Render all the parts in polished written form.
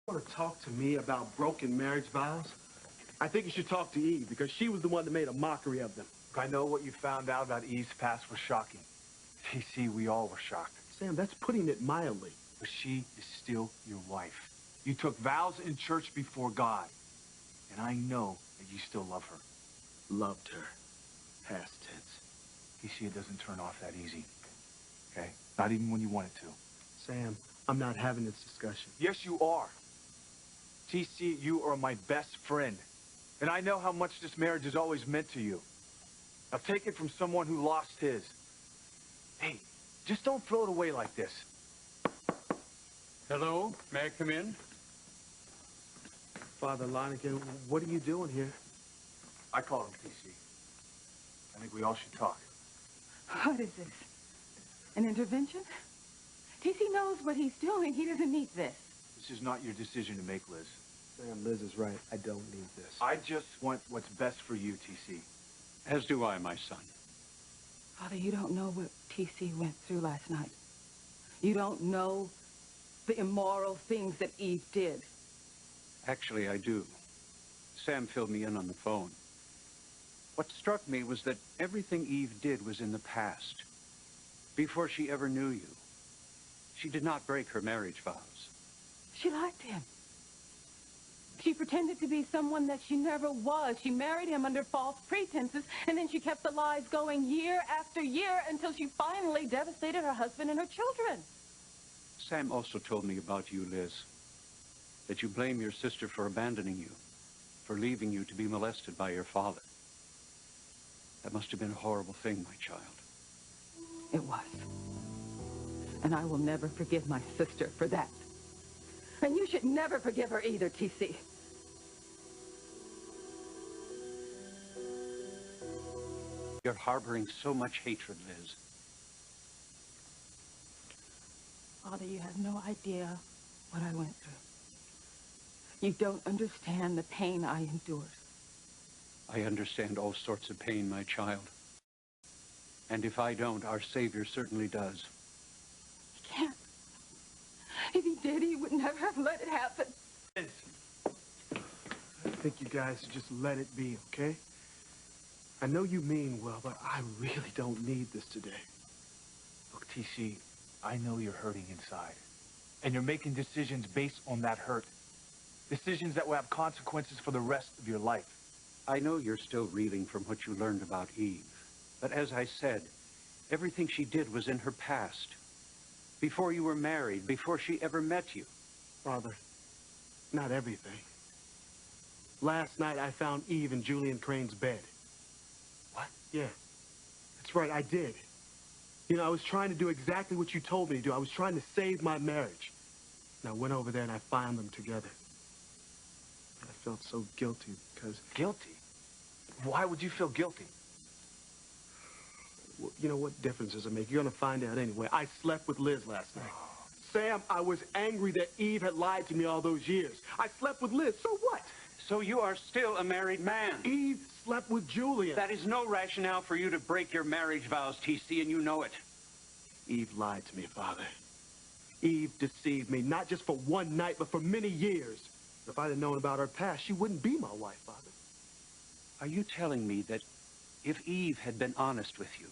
Want to talk to me about broken marriage vows? I think you should talk to Eve because she was the one that made a mockery of them. I know what you found out about Eve's past was shocking. TC, we all were shocked. Sam, that's putting it mildly. But she is still your wife. You took vows in church before God. And I know that you still love her. Loved her. Past tense. TC, it doesn't turn off that easy. Okay? Not even when you want it to. Sam, I'm not having this discussion. Yes, you are. TC, you are my best friend. And I know how much this marriage has always meant to you. Now take it from someone who lost his. Hey, just don't throw it away like this. Hello, may I come in? Father Lonigan, what are you doing here? I called him, TC. I think we all should talk. What is this? An intervention? TC knows what he's doing. He doesn't need this. This is not your decision to make, Liz. Sam, Liz is right. I don't need this. I just want what's best for you, TC. As do I, my son. Father, you don't know what TC went through last night. You don't know the immoral things that Eve did. Actually, I do. Sam filled me in on the phone. What struck me was that everything Eve did was in the past, before she ever knew you. She did not break her marriage vows. She lied to him. She pretended to be someone that she never was. She married him under false pretenses, and then she kept the lies going year after year until she finally devastated her husband and her children. Sam also told me about you, Liz. That you blame your sister for abandoning you, for leaving you to be molested by your father. That must have been a horrible thing, my child. It was. And I will never forgive my sister for that. And you should never forgive her either, TC. You're harboring so much hatred, Liz. Father, you have no idea what I went through. You don't understand the pain I endured. I understand all sorts of pain, my child. And if I don't, our Savior certainly does. He can't. If he did, he would never have let it happen. I think you guys should just let it be, okay? I know you mean well, but I really don't need this today. Look, TC, I know you're hurting inside. And you're making decisions based on that hurt. Decisions that will have consequences for the rest of your life. I know you're still reeling from what you learned about Eve. But as I said, everything she did was in her past. Before you were married, before she ever met you. Father, not everything. Last night I found Eve in Julian Crane's bed. What? Yeah, that's right, I did. You know, I was trying to do exactly what you told me to do. I was trying to save my marriage. And I went over there and I found them together. I felt so guilty because... Guilty? Why would you feel guilty? Well, you know, what difference does it make? You're gonna find out anyway. I slept with Liz last night. Sam, I was angry that Eve had lied to me all those years. I slept with Liz, so what? So you are still a married man. Eve slept with Julian. That is no rationale for you to break your marriage vows, TC, and you know it. Eve lied to me, Father. Eve deceived me, not just for one night, but for many years. If I'd have known about her past, she wouldn't be my wife, Father. Are you telling me that if Eve had been honest with you,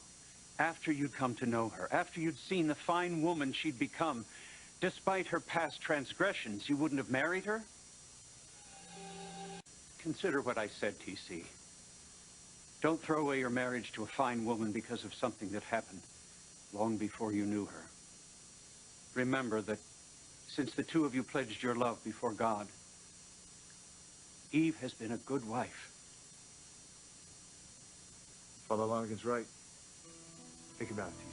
after you'd come to know her, after you'd seen the fine woman she'd become, despite her past transgressions, you wouldn't have married her? Consider what I said, TC. Don't throw away your marriage to a fine woman because of something that happened long before you knew her. Remember that since the two of you pledged your love before God, Eve has been a good wife. Father Lonigan's right. Think about it, TC.